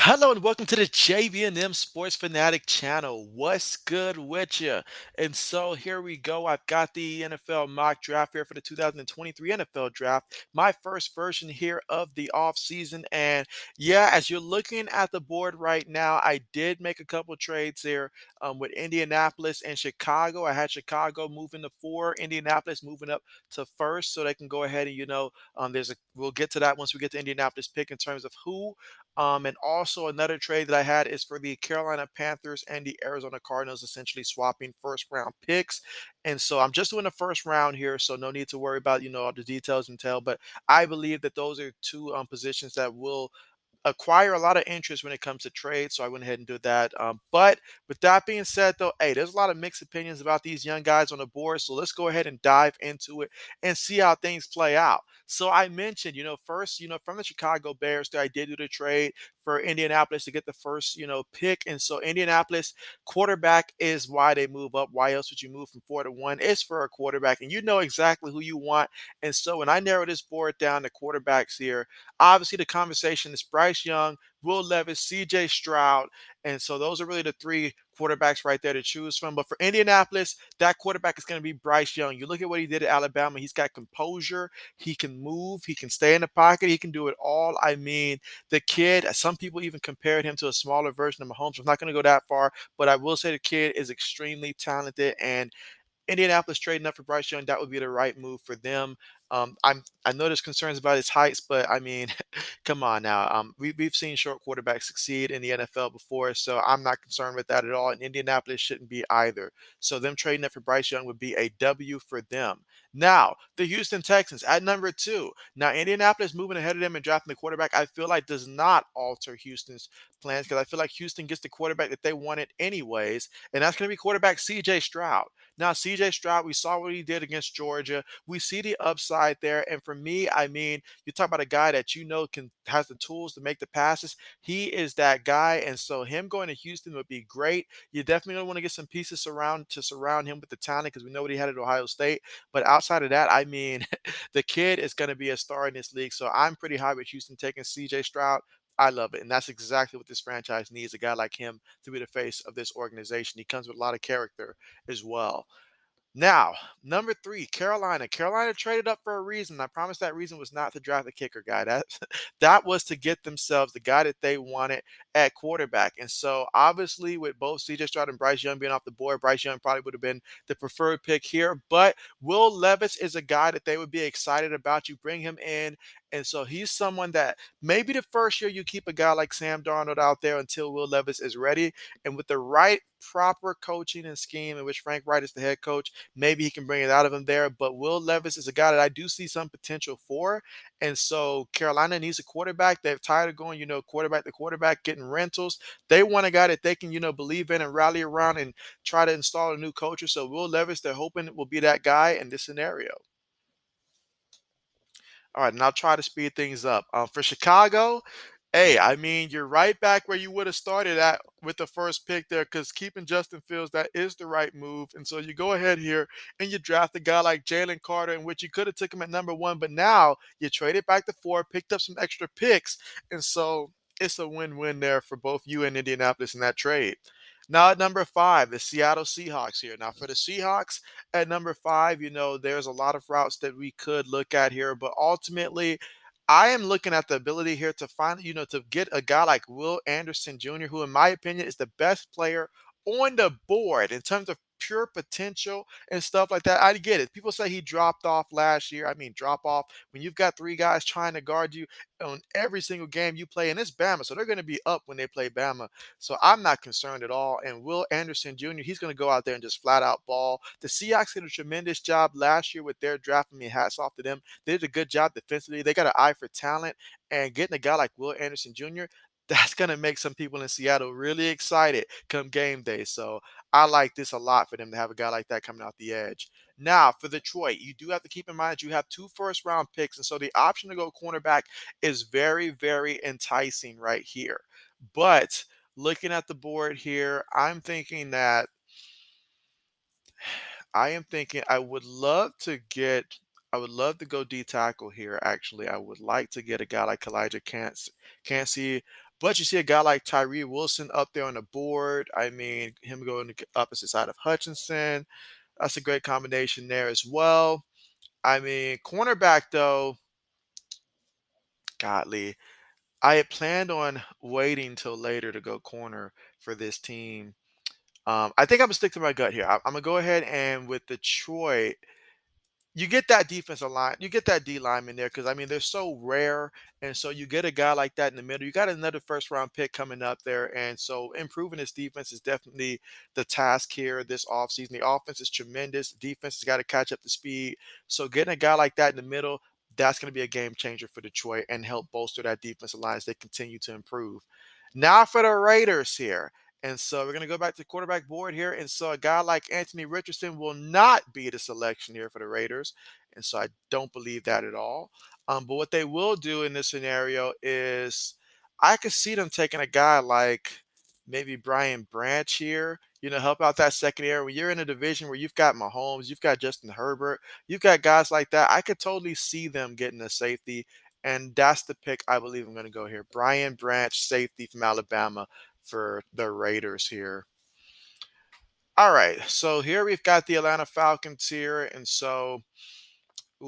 Hello and welcome to the JB&M Sports Fanatic channel. What's good with you? And so here we go. I've got the NFL mock draft here for the 2023 NFL draft. My first version here of the offseason. And yeah, as you're looking at the board right now, I did make a couple trades here with Indianapolis and Chicago. I had Chicago moving to 4, Indianapolis moving up to first, so they can go ahead and we'll get to that once we get to Indianapolis pick in terms of who and also another trade that I had is for the Carolina Panthers and the Arizona Cardinals, essentially swapping first round picks. And so I'm just doing the first round here, so no need to worry about all the details and tell. But I believe that those are two positions that will acquire a lot of interest when it comes to trade. So I went ahead and did that. But with that being said, though, hey, there's a lot of mixed opinions about these young guys on the board. So let's go ahead and dive into it and see how things play out. So I mentioned, first, from the Chicago Bears, I did do the trade for Indianapolis to get the first, pick. And so Indianapolis quarterback is why they move up. Why else would you move from 4 to 1? It's for a quarterback, and you know exactly who you want. And so when I narrow this board down to quarterbacks here, obviously the conversation is Bryce Young, Will Levis, CJ Stroud. And so those are really the three quarterbacks right there to choose from. But for Indianapolis, that quarterback is going to be Bryce Young. You look at what he did at Alabama. He's got composure. He can move. He can stay in the pocket. He can do it all. I mean, the kid, some people even compared him to a smaller version of Mahomes. I'm not going to go that far, but I will say the kid is extremely talented, and Indianapolis trading up for Bryce Young, that would be the right move for them. I know there's concerns about his heights, but I mean, come on now. We've seen short quarterbacks succeed in the NFL before, so I'm not concerned with that at all. And Indianapolis shouldn't be either. So them trading up for Bryce Young would be a W for them. Now, the Houston Texans at number 2. Now, Indianapolis moving ahead of them and drafting the quarterback, I feel like does not alter Houston's plans because I feel like Houston gets the quarterback that they wanted anyways, and that's going to be quarterback CJ Stroud. Now, CJ Stroud, we saw what he did against Georgia. We see the upside there. And for me, I mean, you talk about a guy that can has the tools to make the passes. He is that guy. And so him going to Houston would be great. You definitely going to want to get some pieces to surround him with the talent because we know what he had at Ohio State. But outside of that, I mean, the kid is going to be a star in this league. So I'm pretty high with Houston taking CJ Stroud. I love it. And that's exactly what this franchise needs, a guy like him to be the face of this organization. He comes with a lot of character as well. Now, number 3, Carolina. Carolina traded up for a reason. I promise that reason was not to draft the kicker guy. That that was to get themselves the guy that they wanted at quarterback. And so, obviously, with both CJ Stroud and Bryce Young being off the board, Bryce Young probably would have been the preferred pick here. But Will Levis is a guy that they would be excited about. You bring him in, and so he's someone that maybe the first year you keep a guy like Sam Darnold out there until Will Levis is ready. And with the right proper coaching and scheme in which Frank Wright is the head coach, maybe he can bring it out of him there. But Will Levis is a guy that I do see some potential for. And so Carolina needs a quarterback. They're tired of going, quarterback to quarterback, getting rentals. They want a guy that they can, believe in and rally around and try to install a new culture. So Will Levis, they're hoping will be that guy in this scenario. All right, and I'll try to speed things up. For Chicago, hey, I mean, you're right back where you would have started at with the first pick there, because keeping Justin Fields, that is the right move. And so you go ahead here and you draft a guy like Jalen Carter, in which you could have took him at number 1, but now you traded back to 4, picked up some extra picks, and so it's a win-win there for both you and Indianapolis in that trade. Now at number 5, the Seattle Seahawks here. Now for the Seahawks, at number 5, there's a lot of routes that we could look at here, but ultimately, I am looking at the ability here to find, to get a guy like Will Anderson Jr., who, in my opinion, is the best player on the board in terms of pure potential and stuff like that. I get it. People say he dropped off last year. I mean, drop off when you've got 3 guys trying to guard you on every single game you play, and it's Bama, so they're going to be up when they play Bama. So I'm not concerned at all. And Will Anderson Jr., he's going to go out there and just flat out ball. The Seahawks did a tremendous job last year with their draft. I mean, hats off to them. They did a good job defensively. They got an eye for talent, and getting a guy like Will Anderson Jr., that's going to make some people in Seattle really excited come game day. So I like this a lot for them to have a guy like that coming out the edge. Now, for Detroit, you do have to keep in mind that you have 2 first round picks. And so the option to go cornerback is very, very enticing right here. But looking at the board here, I am thinking I would love to go D tackle here, actually. I would like to get a guy like Elijah can't see, but you see a guy like Tyree Wilson up there on the board. I mean, him going to the opposite side of Hutchinson. That's a great combination there as well. I mean, cornerback though, godly. I had planned on waiting till later to go corner for this team. I think I'm gonna stick to my gut here. I'm gonna go ahead and with Detroit, you get that defensive line, you get that D lineman there because I mean they're so rare, and so you get a guy like that in the middle. You got another first round pick coming up there, and so improving this defense is definitely the task here this offseason. The offense is tremendous. The defense has got to catch up to speed. So getting a guy like that in the middle, that's going to be a game changer for Detroit and help bolster that defensive line as they continue to improve. Now for the Raiders here. And so we're going to go back to the quarterback board here. And so a guy like Anthony Richardson will not be the selection here for the Raiders. And so I don't believe that at all. But what they will do in this scenario is I could see them taking a guy like maybe Brian Branch here, help out that secondary. When you're in a division where you've got Mahomes, you've got Justin Herbert, you've got guys like that, I could totally see them getting a safety. And that's the pick I believe I'm going to go here. Brian Branch, safety from Alabama for the Raiders here. All right, so here we've got the Atlanta Falcons here, and so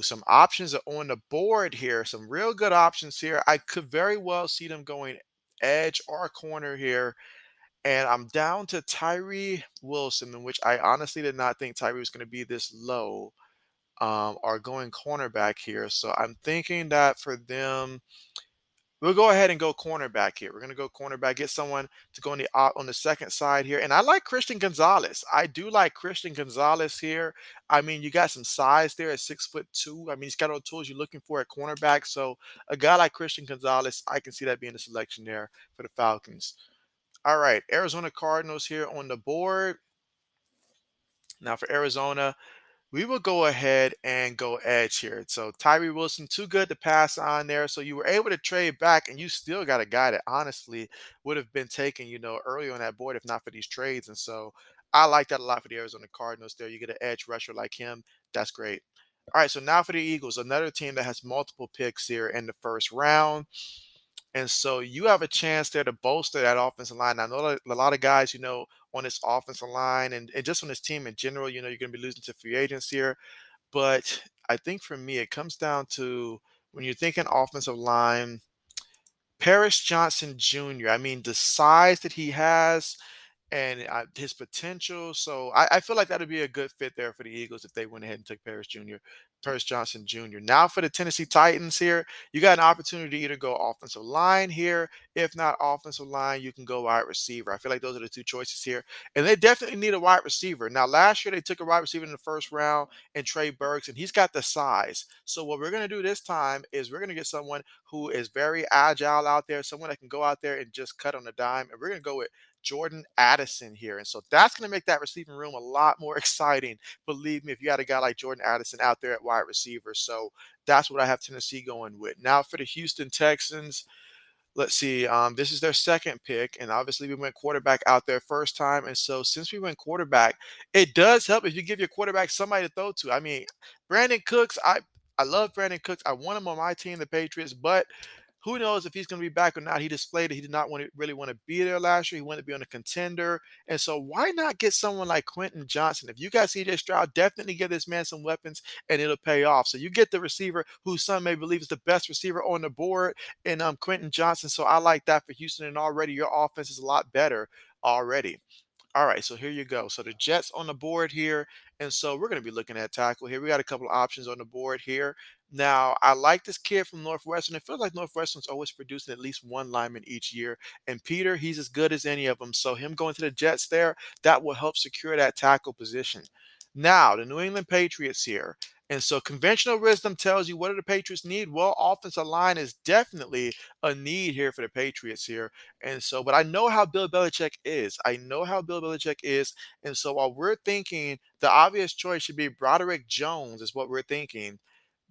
some options are on the board here. Some real good options here. I could very well see them going edge or corner here, and I'm down to Tyree Wilson, in which I honestly did not think Tyree was going to be this low, or going cornerback here. So I'm thinking that for them. We'll go ahead and go cornerback here. We're going to go cornerback, get someone to go on the second side here. And I like Christian Gonzalez. I do like Christian Gonzalez here. I mean, you got some size there at 6'2". I mean, he's got all the tools you're looking for at cornerback. So a guy like Christian Gonzalez, I can see that being a selection there for the Falcons. All right, Arizona Cardinals here on the board. Now for Arizona, we will go ahead and go edge here. So Tyree Wilson, too good to pass on there. So you were able to trade back, and you still got a guy that honestly would have been taken, early on that board if not for these trades. And so I like that a lot for the Arizona Cardinals there. You get an edge rusher like him. That's great. All right, so now for the Eagles, another team that has multiple picks here in the first round. And so you have a chance there to bolster that offensive line. I know that a lot of guys, on this offensive line and just on this team in general, you're going to be losing to free agents here. But I think for me, it comes down to when you're thinking offensive line, Paris Johnson Jr. I mean, the size that he has and his potential. So I feel like that would be a good fit there for the Eagles if they went ahead and took Paris Johnson Jr. Now for the Tennessee Titans here, you got an opportunity to either go offensive line here. If not offensive line, you can go wide receiver. I feel like those are the two choices here. And they definitely need a wide receiver. Now, last year they took a wide receiver in the first round and Trey Burks, and he's got the size. So what we're going to do this time is we're going to get someone who is very agile out there, someone that can go out there and just cut on a dime. And we're going to go with Jordan Addison here. And so that's going to make that receiving room a lot more exciting. Believe me, if you got a guy like Jordan Addison out there at wide receiver. So that's what I have Tennessee going with. Now for the Houston Texans, let's see. This is their second pick, and obviously we went quarterback out there first time. And so since we went quarterback, it does help if you give your quarterback somebody to throw to. I mean, Brandon Cooks, I love Brandon Cooks. I want him on my team, the Patriots, but who knows if he's going to be back or not? He displayed that he did not really want to be there last year. He wanted to be on a contender. And so why not get someone like Quentin Johnson? If you got CJ Stroud, definitely give this man some weapons and it'll pay off. So you get the receiver who some may believe is the best receiver on the board in Quentin Johnson. So I like that for Houston. And already your offense is a lot better already. All right, so here you go. So the Jets on the board here. And so we're going to be looking at tackle here. We got a couple of options on the board here. Now, I like this kid from Northwestern. It feels like Northwestern's always producing at least one lineman each year. And Peter, he's as good as any of them. So him going to the Jets there, that will help secure that tackle position. Now, the New England Patriots here. And so conventional wisdom tells you what do the Patriots need? Well, offensive line is definitely a need here for the Patriots here. And so, but I know how Bill Belichick is. I know how Bill Belichick is. And so while we're thinking the obvious choice should be Broderick Jones, is what we're thinking.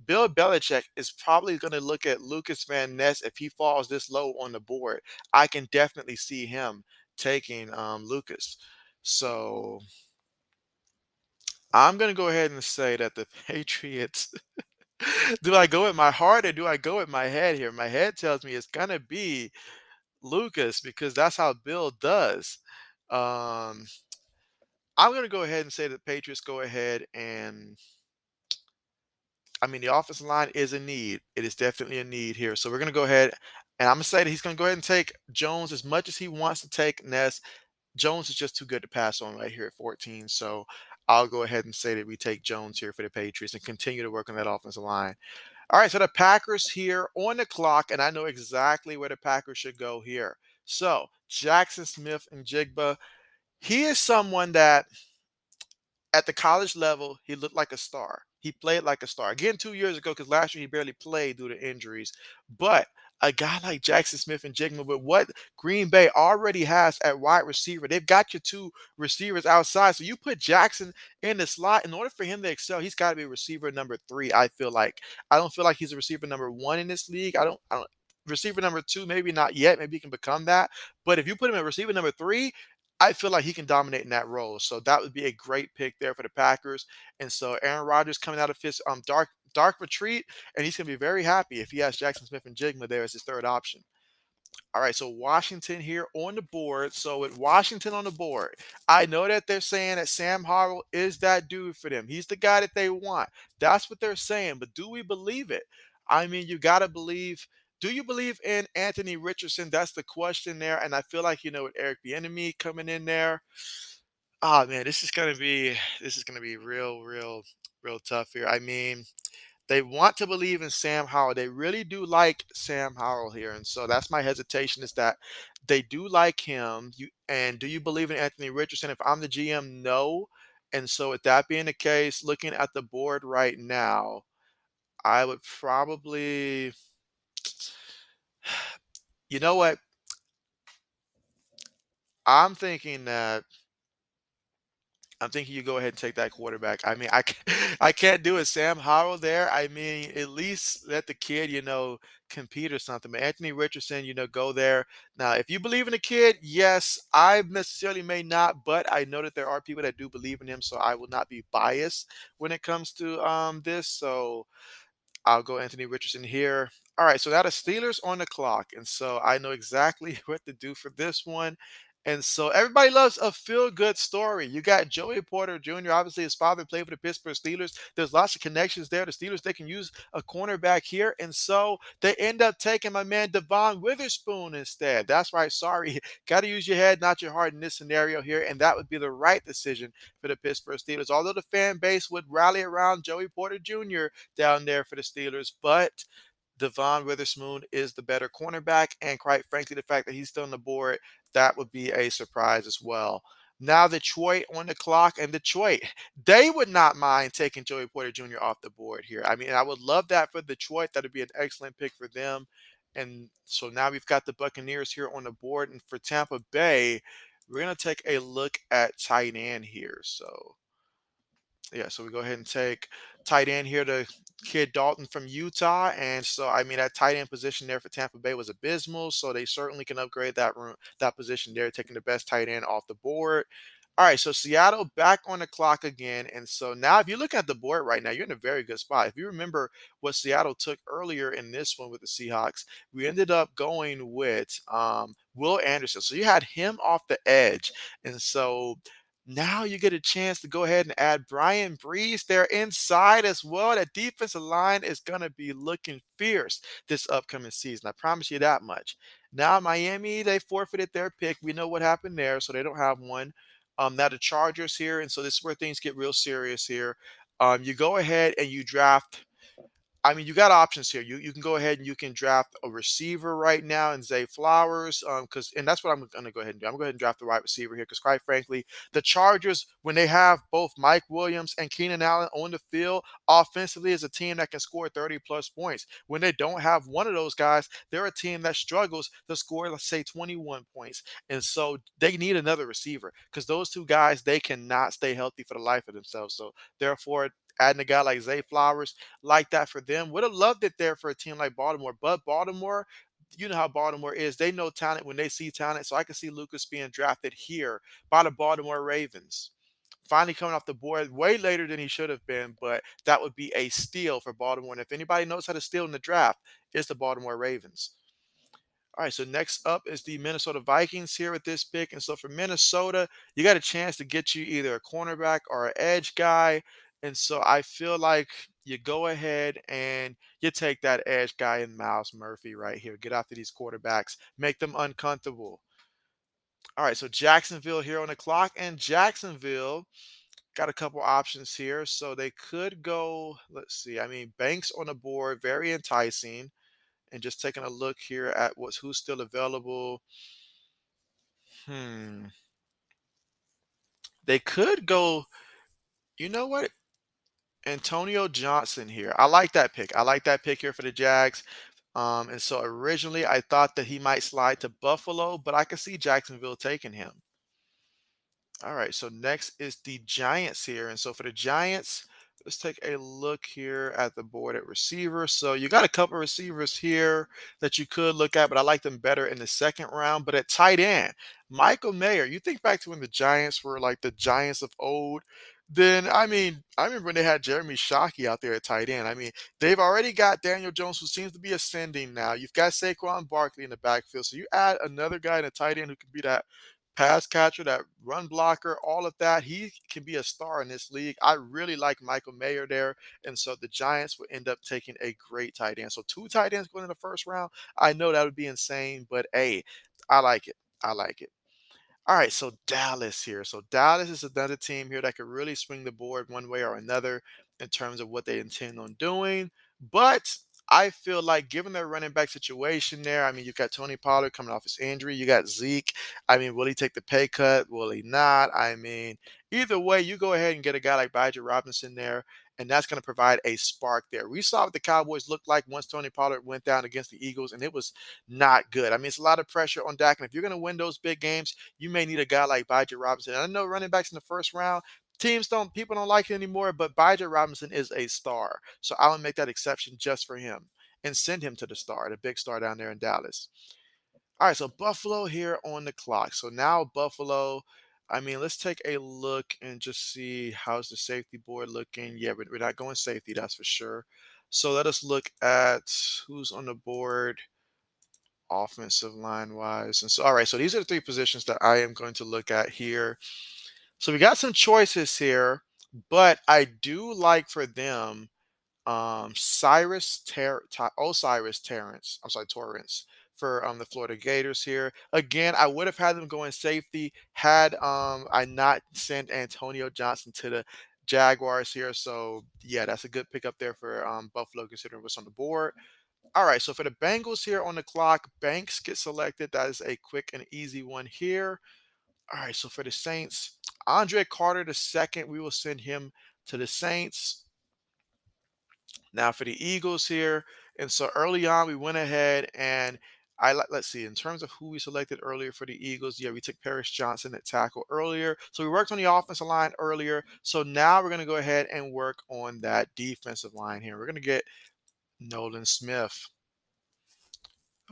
Bill Belichick is probably going to look at Lucas Van Ness if he falls this low on the board. I can definitely see him taking Lucas. So I'm gonna go ahead and say that the Patriots. Do I go with my heart or do I go with my head here? My head tells me it's gonna be Lucas because that's how Bill does. Um, I'm gonna go ahead and say the Patriots go ahead and I mean the offensive line is a need. It is definitely a need here. So we're gonna go ahead and I'm gonna say that he's gonna go ahead and take Jones as much as he wants to take Ness. Jones is just too good to pass on right here at 14. So I'll go ahead and say that we take Jones here for the Patriots and continue to work on that offensive line. All right, so the Packers here on the clock, and I know exactly where the Packers should go here. So Jackson Smith and Jigba, he is someone that at the college level, he looked like a star. He played like a star. Again, 2 years ago, because last year he barely played due to injuries. But a guy like Jackson Smith and Jigma, with what Green Bay already has at wide receiver, they've got your two receivers outside. So you put Jackson in the slot. In order for him to excel, he's got to be receiver number three. I feel like I don't feel like he's a receiver number one in this league. I don't. Receiver number two, maybe not yet. Maybe he can become that. But if you put him at receiver number three, I feel like he can dominate in that role. So that would be a great pick there for the Packers. And so Aaron Rodgers coming out of his dark retreat, and he's gonna be very happy if he has Jackson Smith and Jigma there as his third option. All right, so Washington here on the board. So with Washington on the board, I know that they're saying that Sam Howell is that dude for them. He's the guy that they want. That's what they're saying. But do we believe it? I mean, you got to believe. Do you believe in Anthony Richardson? That's the question there. And I feel like, with Eric Bieniemy coming in there, oh man, this is gonna be real tough here. I mean, they want to believe in Sam Howell. They really do like Sam Howell here, and so that's my hesitation is that they do like him. Do you believe in Anthony Richardson? If I'm the GM, no. And so with that being the case, looking at the board right now, I would probably, you know what? I'm thinking that I'm thinking you go ahead and take that quarterback. I mean, I can't do it. Sam Howell there. I mean, at least let the kid, compete or something. But Anthony Richardson, go there. Now, if you believe in the kid, yes, I necessarily may not, but I know that there are people that do believe in him, so I will not be biased when it comes to this. So I'll go Anthony Richardson here. All right, so now the Steelers on the clock, and so I know exactly what to do for this one. And so everybody loves a feel-good story. You got Joey Porter Jr. Obviously, his father played for the Pittsburgh Steelers. There's lots of connections there. The Steelers, they can use a cornerback here, and so they end up taking my man Devon Witherspoon instead. That's right. Sorry, got to use your head, not your heart in this scenario here, and that would be the right decision for the Pittsburgh Steelers. Although the fan base would rally around Joey Porter Jr. down there for the Steelers, but Devon Witherspoon is the better cornerback, and quite frankly, the fact that he's still on the board, that would be a surprise as well. Now Detroit on the clock, and Detroit, they would not mind taking Joey Porter Jr. off the board here. I mean, I would love that for Detroit. That would be an excellent pick for them. And so now we've got the Buccaneers here on the board, and for Tampa Bay, we're gonna take a look at tight end here. So yeah, so we go ahead and take tight end here to kid Dalton from Utah. And so, I mean, that tight end position there for Tampa Bay was abysmal. So they certainly can upgrade that position there, taking the best tight end off the board. All right, so Seattle back on the clock again. And so now, if you look at the board right now, you're in a very good spot. If you remember what Seattle took earlier in this one with the Seahawks, we ended up going with Will Anderson. So you had him off the edge. And so now you get a chance to go ahead and add Brian Breeze there inside as well. That defensive line is going to be looking fierce this upcoming season. I promise you that much. Now, Miami, they forfeited their pick. We know what happened there, so they don't have one. Now the Chargers here, and so this is where things get real serious here. You go ahead and you draft. I mean, you got options here. You can go ahead and you can draft a receiver right now in Zay Flowers, because and that's what I'm going to go ahead and do. I'm going to go ahead and draft the wide receiver here because, quite frankly, the Chargers, when they have both Mike Williams and Keenan Allen on the field, offensively is a team that can score 30 plus points. When they don't have one of those guys, they're a team that struggles to score, let's say, 21 points. And so they need another receiver because those two guys, they cannot stay healthy for the life of themselves. So therefore, adding a guy like Zay Flowers like that for them. Would have loved it there for a team like Baltimore, but Baltimore, you know how Baltimore is. They know talent when they see talent. So I can see Lucas being drafted here by the Baltimore Ravens. Finally coming off the board way later than he should have been, but that would be a steal for Baltimore. And if anybody knows how to steal in the draft, it's the Baltimore Ravens. All right, so next up is the Minnesota Vikings here with this pick. And so for Minnesota, you got a chance to get you either a cornerback or an edge guy. And so I feel like you go ahead and you take that edge guy in Miles Murphy right here. Get after these quarterbacks, make them uncomfortable. All right, so Jacksonville here on the clock, and Jacksonville got a couple options here. So they could go, let's see, I mean, Banks on the board, very enticing. And just taking a look here at who's still available. Hmm. They could go, you know what? Antonio Johnson here. I like that pick. I like that pick here for the Jags. And so originally I thought that he might slide to Buffalo, but I could see Jacksonville taking him. All right, so next is the Giants here. And so for the Giants, let's take a look here at the board at receiver. So you got a couple receivers here that you could look at, but I like them better in the second round. But at tight end, Michael Mayer, you think back to when the Giants were like the Giants of old, then I mean, I remember when they had Jeremy Shockey out there at tight end. I mean, they've already got Daniel Jones, who seems to be ascending now. You've got Saquon Barkley in the backfield. So you add another guy in a tight end who could be that pass catcher, that run blocker, all of that. He can be a star in this league. I really like Michael Mayer there. And so the Giants would end up taking a great tight end. So two tight ends going in the first round. I know that would be insane, but hey, I like it. I like it. All right, so Dallas here. So Dallas is another team here that could really swing the board one way or another in terms of what they intend on doing. But I feel like given their running back situation there, I mean, you got Tony Pollard coming off his injury. You got Zeke. I mean, will he take the pay cut? Will he not? I mean, either way, you go ahead and get a guy like Bijah Robinson there, and that's going to provide a spark there. We saw what the Cowboys looked like once Tony Pollard went down against the Eagles, and it was not good. I mean, it's a lot of pressure on Dak, and if you're going to win those big games, you may need a guy like Bijah Robinson. And I know running backs in the first round, people don't like it anymore, but Bijah Robinson is a star. So I'll make that exception just for him and send him to the star, the big star down there in Dallas. All right, so Buffalo here on the clock. So now Buffalo, I mean, let's take a look and just see how's the safety board looking. Yeah, we're not going safety, that's for sure. So let us look at who's on the board offensive line wise. And so, all right, so these are the three positions that I am going to look at here. So we got some choices here, but I do like for them Osiris Terrence. I'm sorry, Torrance for the Florida Gators here. Again, I would have had them going safety had I not sent Antonio Johnson to the Jaguars here. So yeah, that's a good pickup there for Buffalo considering what's on the board. All right, so for the Bengals here on the clock, Banks gets selected. That is a quick and easy one here. All right, so for the Saints, Andre Carter the second, we will send him to the Saints. Now for the Eagles here, and so early on we went ahead and let's see, in terms of who we selected earlier for the Eagles, yeah, we took Paris Johnson at tackle earlier. So we worked on the offensive line earlier. So now we're going to go ahead and work on that defensive line here. We're going to get Nolan Smith.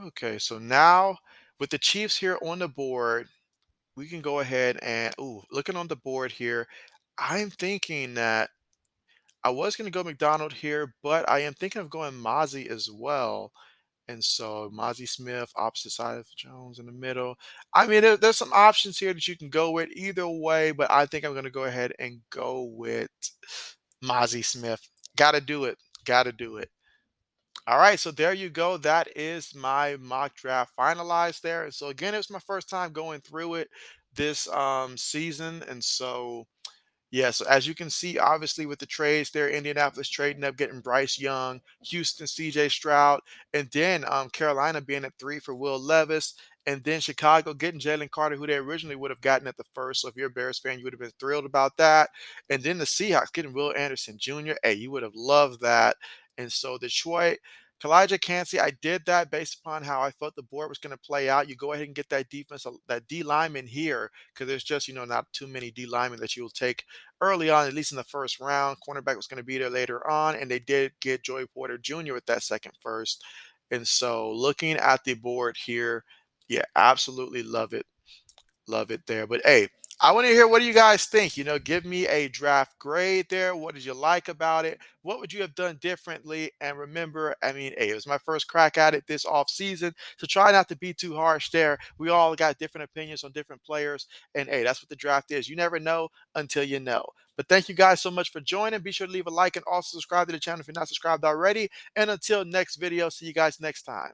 Okay, so now with the Chiefs here on the board, we can go ahead and looking on the board here, I'm thinking that I was going to go McDonald here, but I am thinking of going Mozzie as well. And so Mozzie Smith, opposite side of Jones in the middle. I mean, there's some options here that you can go with either way, but I think I'm going to go ahead and go with Mozzie Smith. Got to do it. Got to do it. All right, so there you go. That is my mock draft finalized there. And so again, it's my first time going through it this season, and so yeah, so as you can see, obviously with the trades there, Indianapolis trading up, getting Bryce Young, Houston, CJ Stroud, and then Carolina being at 3 for Will Levis, and then Chicago getting Jalen Carter, who they originally would have gotten at the first. So if you're a Bears fan, you would have been thrilled about that. And then the Seahawks getting Will Anderson Jr. Hey, you would have loved that. And so Detroit, Kalijah Cansey, I did that based upon how I thought the board was going to play out. You go ahead and get that defense, that D lineman here, because there's just, not too many D linemen that you'll take early on, at least in the first round. Cornerback was going to be there later on, and they did get Joey Porter Jr. with that second first. And so looking at the board here, yeah, absolutely love it. Love it there. But hey, I want to hear what do you guys think? Give me a draft grade there. What did you like about it? What would you have done differently? And remember, I mean, hey, it was my first crack at it this off season. So try not to be too harsh there. We all got different opinions on different players. And hey, that's what the draft is. You never know until you know. But thank you guys so much for joining. Be sure to leave a like and also subscribe to the channel if you're not subscribed already. And until next video, see you guys next time.